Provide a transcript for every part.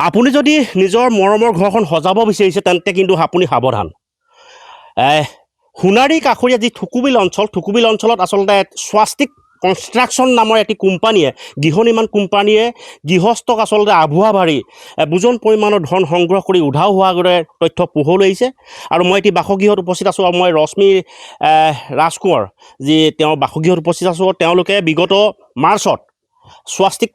আপুনি যদি নিজৰ মৰমৰ ঘৰখন সজাব বিচাৰিছে তেন্তে কিন্তু আপুনি সাৱধান। সোণাৰী কাষৰীয়া যি থুকুবিল অঞ্চলত আচলতে স্বাস্তিক কনষ্ট্ৰাকশ্যন নামৰ এটি কোম্পানীয়ে গৃহ নিৰ্মাণ কোম্পানীয়ে গৃহস্থক আচলতে আভুৱা ভাৰি বুজন পৰিমাণৰ ধন সংগ্ৰহ কৰি উধাও হোৱাৰ দৰে তথ্য পোহৰলৈ আহিছে। আৰু মই এটি বাসগৃহত উপস্থিত আছোঁ। মই ৰশ্মি ৰাজকোঁৱৰ যি তেওঁৰ বাসগৃহত উপস্থিত আছোঁ। তেওঁলোকে বিগত মাৰ্চত স্বাস্তিক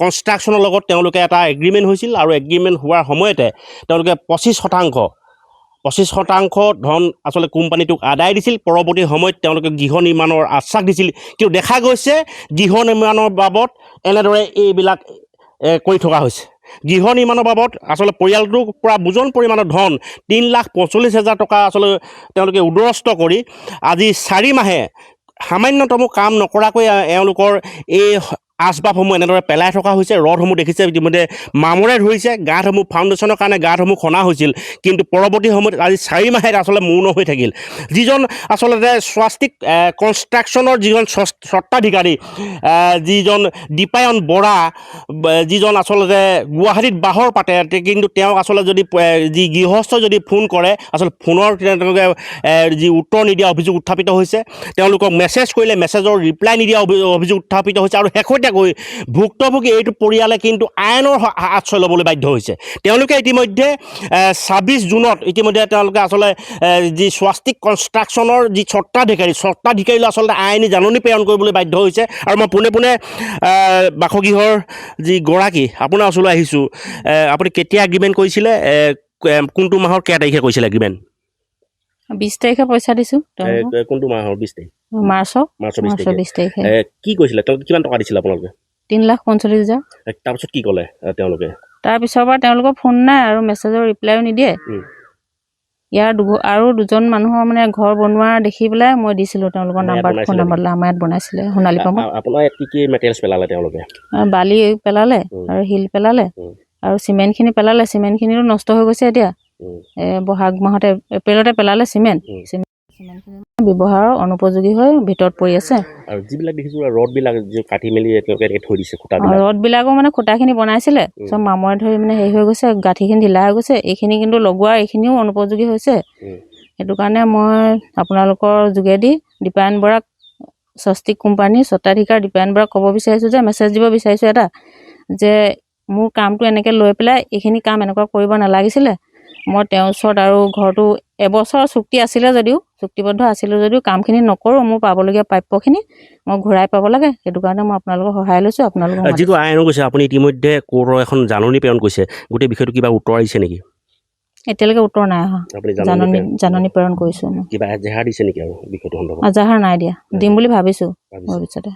কনষ্ট্ৰাকশ্যনৰ লগত তেওঁলোকে এটা এগ্ৰিমেণ্ট হৈছিল আৰু এগ্ৰিমেণ্ট হোৱাৰ সময়তে তেওঁলোকে 25% ধন আচলতে কোম্পানীটোক আদায় দিছিল। পৰৱৰ্তী সময়ত তেওঁলোকে গৃহ নিৰ্মাণৰ আশ্বাস দিছিল, কিন্তু দেখা গৈছে গৃহ নিৰ্মাণৰ বাবদ এনেদৰে এইবিলাক কৰি থকা হৈছে। গৃহ নিৰ্মাণৰ বাবদ আচলতে পৰিয়ালটোৰ পৰা বুজন পৰিমাণৰ ধন 3,45,000 টকা আচলতে তেওঁলোকে উদৰস্ত কৰি আজি 4 মাহে সামান্যতম কাম নকৰাকৈ এওঁলোকৰ এই আচবাবসমূহ এনেদৰে পেলাই থকা হৈছে। ৰডসমূহ দেখিছে ইতিমধ্যে মামৰে ধৰিছে। গাঁতসমূহ ফাউণ্ডেশ্যনৰ কাৰণে গাঁতসমূহ খনা হৈছিল, কিন্তু পৰৱৰ্তী সময়ত আজি 4 মাহে আচলতে মৌন হৈ থাকিল। যিজন আচলতে স্বাস্তিক কনষ্ট্ৰাকশ্যনৰ যিজন স্বত্বাধিকাৰী যিজন দীপায়ন বৰা, যিজন আচলতে গুৱাহাটীত বাহৰ পাতে, কিন্তু তেওঁক আচলতে যদি যি গৃহস্থ যদি ফোন কৰে আচলতে ফোনৰ তেওঁলোকে যি উত্তৰ নিদিয়া অভিযোগ উত্থাপিত হৈছে। তেওঁলোকক মেছেজ কৰিলে মেছেজৰ ৰিপ্লাই নিদিয়া অভিযোগ উত্থাপিত হৈছে। আৰু শেহতীয়াকৈ ভুক্তভোগী এইটো পৰিয়ালে কিন্তু আইনৰ আশ্ৰয় ল'বলৈ বাধ্য হৈছে। তেওঁলোকে ইতিমধ্যে 26 জুনত ইতিমধ্যে তেওঁলোকে আচলতে যি স্বাস্তিক কনষ্ট্ৰাকশ্যনৰ যি স্বত্বাধিকাৰীলৈ আচলতে আইনী জাননী প্ৰেৰণ কৰিবলৈ বাধ্য হৈছে। আৰু মই পোনে পোনে বাসগৃহৰ যি গৰাকী আপোনাৰ ওচৰলৈ আহিছোঁ। আপুনি কেতিয়া এগ্ৰিমেণ্ট কৰিছিলে? কোনটো মাহৰ কেই তাৰিখে কৰিছিলে এগ্ৰিমেণ্ট? 20 তাৰিখে পইচা দিছোঁ। কোনটো মাহৰ 20 তাৰিখ? মাৰ্চৰ 20 তাৰিখে। কি কৈছিলে? কিমান টকা দিছিলে আপোনালোকে? 3,45,000। তাৰপিছত কি ক'লে তেওঁলোকে? তাৰপিছৰ পৰা তেওঁলোকৰ ফোন নাই আৰু মেছেজৰ ৰিপ্লাইও নিদিয়ে। ইয়াৰ আৰু দুজন মানুহৰ মানে ঘৰ বনোৱা দেখি পেলাই মই দিছিলোঁ তেওঁলোকৰ নাম্বাৰ, ফোন নাম্বাৰলৈ। আমাৰ ইয়াত বনাইছিলে সোণালী পামত। আপোনাৰ ইয়াত কি মেটেৰিয়েলছ পেলালে তেওঁলোকে? বালি পেলালে আৰু শিল পেলালে আৰু চিমেণ্টখিনি পেলালে। চিমেণ্টখিনিও নষ্ট হৈ গৈছে এতিয়া। বহাগ মাহতে এপ্ৰিলতে পেলালে চিমেণ্টখিনি ব্যৱহাৰৰ অনুপযোগী হৈ ভিতৰত পৰি আছে। আৰু যিবিলাক দেখিছোঁ ৰডবিলাক কাটি মেলি থৈ দিছে, ৰডবিলাকো মানে খুঁটাখিনি বনাইছিলে চব মামৰে ধৰি মানে হেৰি হৈ গৈছে, গাঁঠিখিনি ঢিলা হৈ গৈছে। এইখিনি কিন্তু লগোৱা এইখিনিও অনুপযোগী হৈছে। সেইটো কাৰণে মই আপোনালোকৰ যোগেদি দীপায়ন বৰাক, স্বাস্তিক কোম্পানীৰ স্বত্বাধিকাৰ দীপায়ন বৰাক ক'ব বিচাৰিছোঁ যে মেছেজ দিব বিচাৰিছোঁ এটা, যে মোৰ কামটো এনেকৈ লৈ পেলাই এইখিনি কাম এনেকুৱা কৰিব নালাগিছিলে। মই তেওঁৰ ওচৰত আৰু ঘৰটো এবছৰৰ চুক্তি আছিলে যদিও, চুক্তিবদ্ধ আছিলোঁ যদিও কামখিনি নকৰোঁ। মোৰ পাবলগীয়া প্ৰাপ্যখিনি মই ঘূৰাই পাব লাগে। সেইটো কাৰণে মই আপোনালোকৰ সহায় লৈছোঁ। আপোনালোকৰ যিটো আইন কৈছে আপুনি ইতিমধ্যে কোৰ্টৰ এখন জাননী প্ৰেৰণ কৰিছে, গোটেই বিষয়টো কিবা উত্তৰ আহিছে নেকি? এতিয়ালৈকে উত্তৰ নাই অহা। জাননী প্ৰেৰণ কৰিছোঁ। কিবা এজাহাৰ দিছে নেকি আৰু বিষয়টো সন্দৰ্ভত? এজাহাৰ নাই দিয়া, দিম বুলি ভাবিছোঁ ভৱিষ্যতে।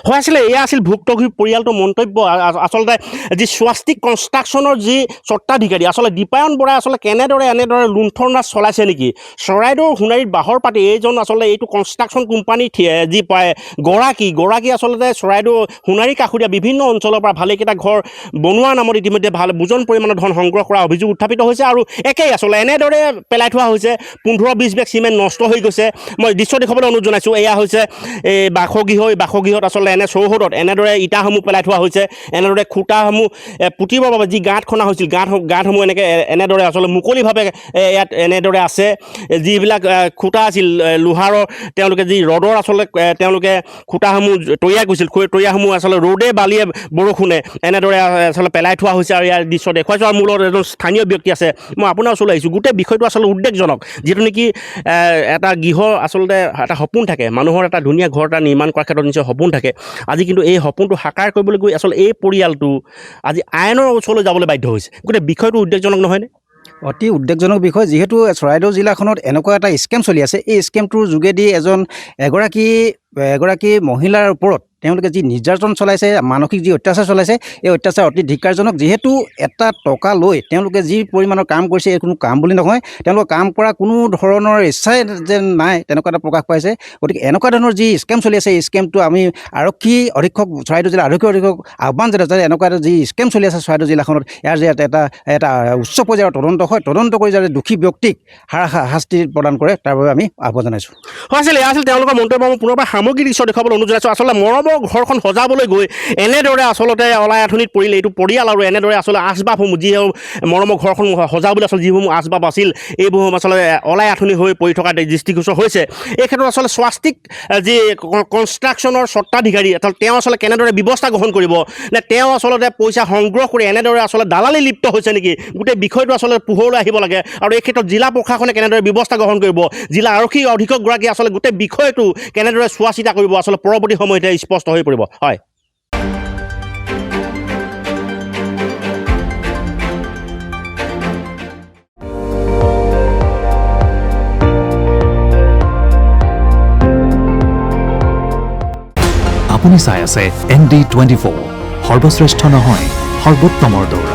হয়, আছিলে এয়া আছিল ভুক্তভোগী পৰিয়ালটোৰ মন্তব্য। আচলতে যি স্বাস্তিক কনষ্ট্ৰাকশ্যনৰ যি স্বত্বাধিকাৰী আচলতে দীপায়ন বৰাই আচলতে কেনেদৰে এনেদৰে লুণ্ঠন ৰাজ চলাইছে নেকি? চৰাইদেউ সোণাৰীত বাহৰ পাতি এইজন আচলতে এইটো কনষ্ট্ৰাকশ্যন কোম্পানী যি গৰাকী আচলতে চৰাইদেউ সোণাৰী কাষৰীয়া বিভিন্ন অঞ্চলৰ পৰা ভালেকেইটা ঘৰ বনোৱা নামত ইতিমধ্যে বুজন পৰিমাণৰ ধন সংগ্ৰহ কৰা অভিযোগ উত্থাপিত হৈছে। আৰু একেই আচলতে এনেদৰে পেলাই থোৱা হৈছে। 15-20 বেগ চিমেণ্ট নষ্ট হৈ গৈছে। মই দৃশ্য দেখুৱাবলৈ অনুৰোধ জনাইছোঁ। এয়া হৈছে এই বাসগৃহত আচলতে এনে চৌহদত এনেদৰে ইটাসমূহ পেলাই থোৱা হৈছে। এনেদৰে খুঁটাসমূহ পুতিবৰ বাবে যি গাঁত খনা হৈছিল, গাঁতসমূহ এনেদৰে আচলতে মুকলিভাৱে ইয়াত এনেদৰে আছে। যিবিলাক খুঁটা আছিল লোহাৰৰ, তেওঁলোকে যি ৰডৰ আচলতে তেওঁলোকে খুঁটাসমূহ তৈয়াৰ কৰিছিল, তৈয়াৰসমূহ আচলতে ৰ'দে বালিয়ে বৰষুণে এনেদৰে আচলতে পেলাই থোৱা হৈছে। আৰু ইয়াৰ দৃশ্য দেখুৱাইছোঁ। আৰু মোৰ লগত এজন স্থানীয় ব্যক্তি আছে, মই আপোনাৰ ওচৰলৈ আহিছোঁ। গোটেই বিষয়টো আচলতে উদ্বেগজনক। যিটো নেকি এটা গৃহ আচলতে এটা সপোন থাকে, মানুহৰ এটা ধুনীয়া ঘৰ এটা নিৰ্মাণ কৰাৰ ক্ষেত্ৰত নিশ্চয় সপোন থাকে। আজি কিন্তু এই সপোনটো সাকাৰ কৰিবলৈ গৈ আচলতে এই পৰিয়ালটো আজি আইনৰ ওচৰলৈ যাবলৈ বাধ্য হৈছে। গোটেই বিষয়টো উদ্বেগজনক নহয়নে? অতি উদ্বেগজনক বিষয়। যিহেতু চৰাইদেউ জিলাখনত এনেকুৱা এটা স্কেম চলি আছে, এই স্কেমটোৰ যোগেদি এগৰাকী মহিলাৰ ওপৰত তেওঁলোকে যি নিৰ্যাতন চলাইছে, মানসিক যি অত্যাচাৰ চলাইছে, এই অত্যাচাৰ অতি ধিক্কাৰজনক। যিহেতু এটা টকা লৈ তেওঁলোকে যি পৰিমাণৰ কাম কৰিছে, এই কোনো কাম বুলি নহয়, তেওঁলোকে কাম কৰা কোনো ধৰণৰ ইচ্ছাই যেন নাই তেনেকুৱা এটা প্ৰকাশ পাইছে। গতিকে এনেকুৱা ধৰণৰ যি স্কেম চলি আছে, এই স্কেমটো আমি আৰক্ষী অধীক্ষক, চৰাইদেউ জিলা আৰক্ষী অধীক্ষক আহ্বান জনাইছোঁ যে এনেকুৱা এটা যি স্কেম চলি আছে চৰাইদেউ জিলাখনত, ইয়াৰ যে এটা উচ্চ পৰ্যায়ৰ তদন্ত হয়, তদন্ত কৰি যাতে দোষী ব্যক্তিক শাস্তি প্ৰদান কৰে, তাৰ বাবে আমি আহ্বান জনাইছোঁ। হয়, আছিল এয়া আছিল তেওঁলোকৰ মন্তব্য। মই পুনৰবাৰ সামগ্ৰিক দৃশ্য দেখুৱাবলৈ অনুৰোধ জনাইছোঁ। আচলতে মৰমৰ ঘৰখন সজাবলৈ গৈ এনেদৰে আচলতে অলাই আঁঠনিত পৰিলে এইটো পৰিয়াল, আৰু এনেদৰে আচলতে আচবাবসমূহ যিসমূহ মৰমৰ ঘৰখন সজাবলৈ আচলতে যিসমূহ আচবাব আছিল, এইবোৰ আচলতে অলাই আঁঠনি হৈ পৰি থকা দৃষ্টিগোচৰ হৈছে। এই ক্ষেত্ৰত আচলতে স্বাস্তিক যি কনষ্ট্ৰাকশ্যনৰ স্বত্বাধিকাৰী, তেওঁ আচলতে কেনেদৰে ব্যৱস্থা গ্ৰহণ কৰিব, নে তেওঁ আচলতে পইচা সংগ্ৰহ কৰি এনেদৰে আচলতে দালালি লিপ্ত হৈছে নেকি, গোটেই বিষয়টো আচলতে পোহৰলৈ আহিব লাগে। আৰু এই ক্ষেত্ৰত জিলা প্ৰশাসনে কেনেদৰে ব্যৱস্থা গ্ৰহণ কৰিব, জিলা আৰক্ষী অধীক্ষকগৰাকীয়ে আচলতে গোটেই বিষয়টো কেনেদৰে চোৱা চিতা কৰিব, আচলতে পৰৱৰ্তী সময়তে স্পষ্ট হৈ পৰিব। হয়, আপুনি চাই আছে ND24, সৰ্বশ্ৰেষ্ঠ নহয় সৰ্বোত্তমৰ দৌৰ।